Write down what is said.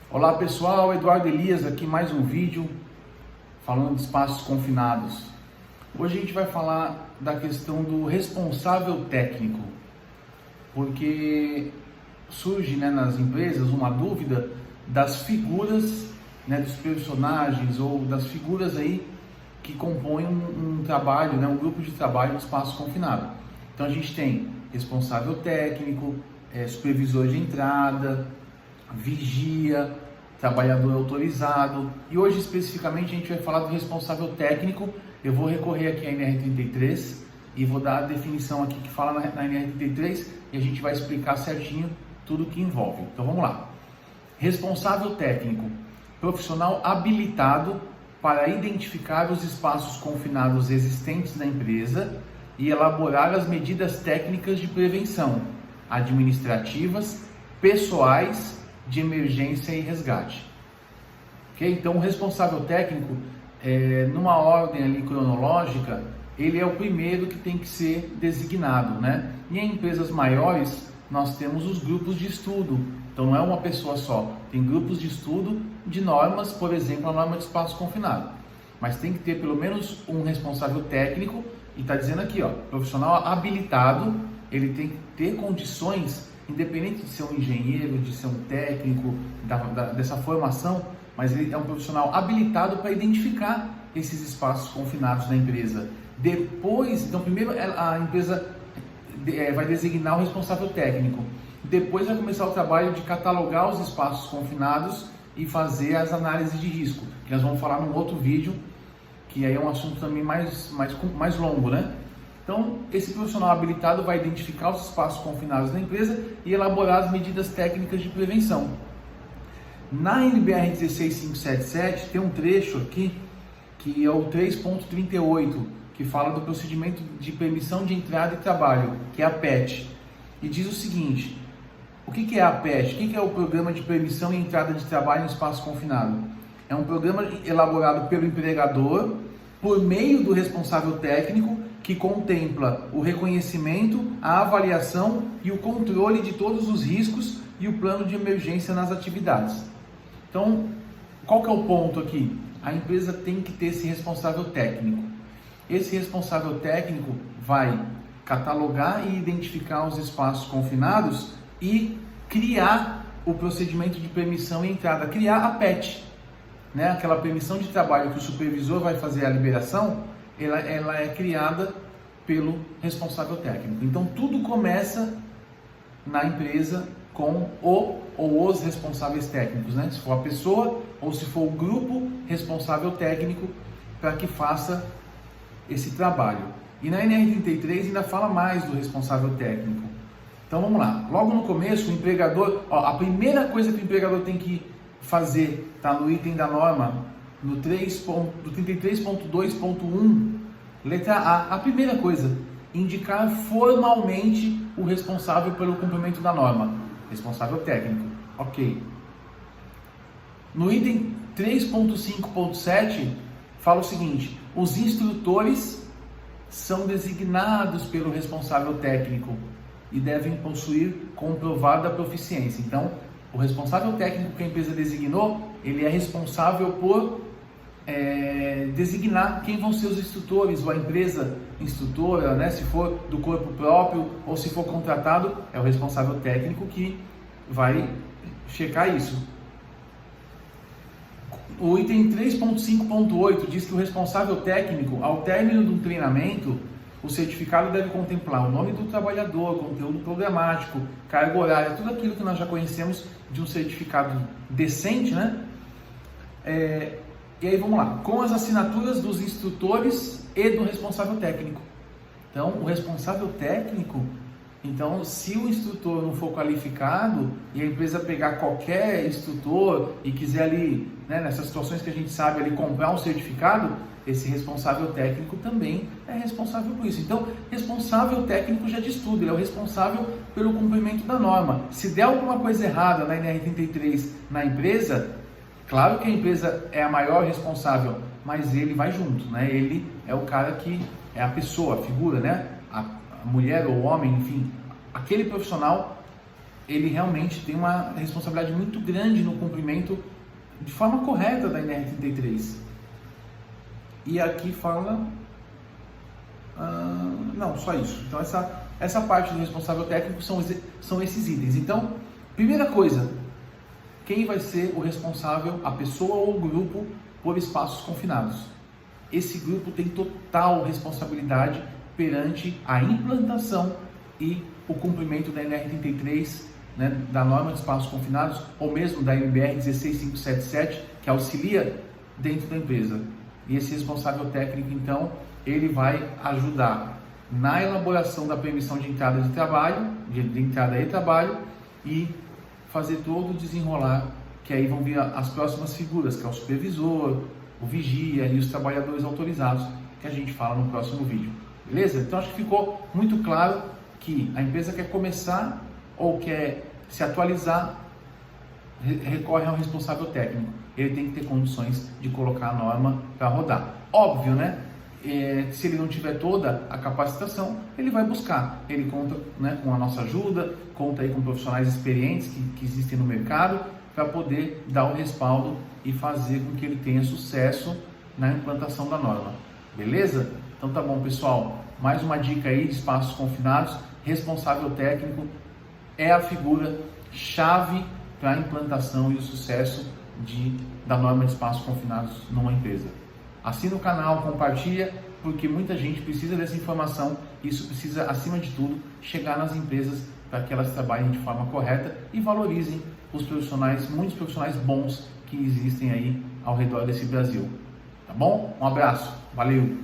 Olá pessoal, Eduardo Elias aqui, mais um vídeo falando de espaços confinados. Hoje a gente vai falar da questão do responsável técnico, porque surge nas empresas uma dúvida das figuras, dos personagens ou das figuras aí que compõem um trabalho, um grupo de trabalho no espaço confinado. Então a gente tem responsável técnico, supervisor de entrada, vigia, trabalhador autorizado, e hoje especificamente a gente vai falar do responsável técnico. Eu vou recorrer aqui à NR33 e vou dar a definição aqui que fala na NR33 e a gente vai explicar certinho tudo que envolve. Então vamos lá. Responsável técnico, profissional habilitado para identificar os espaços confinados existentes na empresa e elaborar as medidas técnicas de prevenção, administrativas, pessoais, de emergência e resgate. Ok? Então o responsável técnico, numa ordem ali cronológica, ele é o primeiro que tem que ser designado, E em empresas maiores nós temos os grupos de estudo. Então não é uma pessoa só, tem grupos de estudo de normas, por exemplo, a norma de espaço confinado. Mas tem que ter pelo menos um responsável técnico, e está dizendo aqui, profissional habilitado, ele tem que ter condições, independente de ser um engenheiro, de ser um técnico, dessa formação, mas ele é um profissional habilitado para identificar esses espaços confinados na empresa. Depois, então primeiro a empresa vai designar o responsável técnico, depois vai começar o trabalho de catalogar os espaços confinados e fazer as análises de risco, que nós vamos falar num outro vídeo, que aí é um assunto também mais longo, Então, esse profissional habilitado vai identificar os espaços confinados da empresa e elaborar as medidas técnicas de prevenção. Na NBR 16577 tem um trecho aqui, que é o 3.38, que fala do procedimento de permissão de entrada e trabalho, que é a PET. E diz o seguinte: o que é a PET? O que é o Programa de Permissão e Entrada de Trabalho em Espaço Confinado? É um programa elaborado pelo empregador por meio do responsável técnico, que contempla o reconhecimento, a avaliação e o controle de todos os riscos e o plano de emergência nas atividades. Então, qual que é o ponto aqui? A empresa tem que ter esse responsável técnico. Esse responsável técnico vai catalogar e identificar os espaços confinados e criar o procedimento de permissão e entrada, criar a PET, aquela permissão de trabalho que o supervisor vai fazer a liberação, ela é criada pelo responsável técnico. Então tudo começa na empresa com o ou os responsáveis técnicos, se for a pessoa ou se for o grupo responsável técnico para que faça esse trabalho. E na NR33 ainda fala mais do responsável técnico. Então vamos lá. Logo no começo, o empregador, a primeira coisa que o empregador tem que fazer, está no item da norma, do 33.2.1, letra A. A primeira coisa, indicar formalmente o responsável pelo cumprimento da norma. Responsável técnico. Ok. No item 3.5.7, fala o seguinte: os instrutores são designados pelo responsável técnico e devem possuir comprovada proficiência. Então, o responsável técnico que a empresa designou, ele é responsável por designar quem vão ser os instrutores, ou a empresa instrutora, se for do corpo próprio ou se for contratado, é o responsável técnico que vai checar isso. O item 3.5.8 diz que o responsável técnico, ao término do treinamento, o certificado deve contemplar o nome do trabalhador, conteúdo programático, carga horária, tudo aquilo que nós já conhecemos de um certificado decente, E aí vamos lá, com as assinaturas dos instrutores e do responsável técnico. Então, o responsável técnico, então, se o instrutor não for qualificado e a empresa pegar qualquer instrutor e quiser ali, nessas situações que a gente sabe ali, comprar um certificado, esse responsável técnico também é responsável por isso. Então, responsável técnico já diz tudo, ele é o responsável pelo cumprimento da norma. Se der alguma coisa errada na NR33 na empresa, claro que a empresa é a maior responsável, mas ele vai junto, Ele é o cara que é a pessoa, a figura, A mulher ou o homem, enfim, aquele profissional ele realmente tem uma responsabilidade muito grande no cumprimento de forma correta da NR33. E aqui fala... não, só isso. Então essa parte do responsável técnico são esses itens. Então, primeira coisa, quem vai ser o responsável, a pessoa ou o grupo, por espaços confinados? Esse grupo tem total responsabilidade perante a implantação e o cumprimento da NR33, né, da norma de espaços confinados, ou mesmo da NBR 16577, que auxilia dentro da empresa. E esse responsável técnico, então, ele vai ajudar na elaboração da permissão de entrada de trabalho, de entrada e trabalho, e fazer todo o desenrolar, que aí vão vir as próximas figuras, que é o supervisor, o vigia e os trabalhadores autorizados, que a gente fala no próximo vídeo. Beleza? Então acho que ficou muito claro que a empresa quer começar ou quer se atualizar, recorre ao responsável técnico. Ele tem que ter condições de colocar a norma para rodar. Óbvio, né? Se ele não tiver toda a capacitação, ele vai buscar. Ele conta, né, com a nossa ajuda, conta aí com profissionais experientes que existem no mercado para poder dar o respaldo e fazer com que ele tenha sucesso na implantação da norma. Beleza? Então tá bom, pessoal. Mais uma dica aí de espaços confinados. Responsável técnico é a figura chave para a implantação e o sucesso da norma de espaços confinados numa empresa. Assina o canal, compartilha, porque muita gente precisa dessa informação. Isso precisa, acima de tudo, chegar nas empresas para que elas trabalhem de forma correta e valorizem os profissionais, muitos profissionais bons que existem aí ao redor desse Brasil. Tá bom? Um abraço, valeu!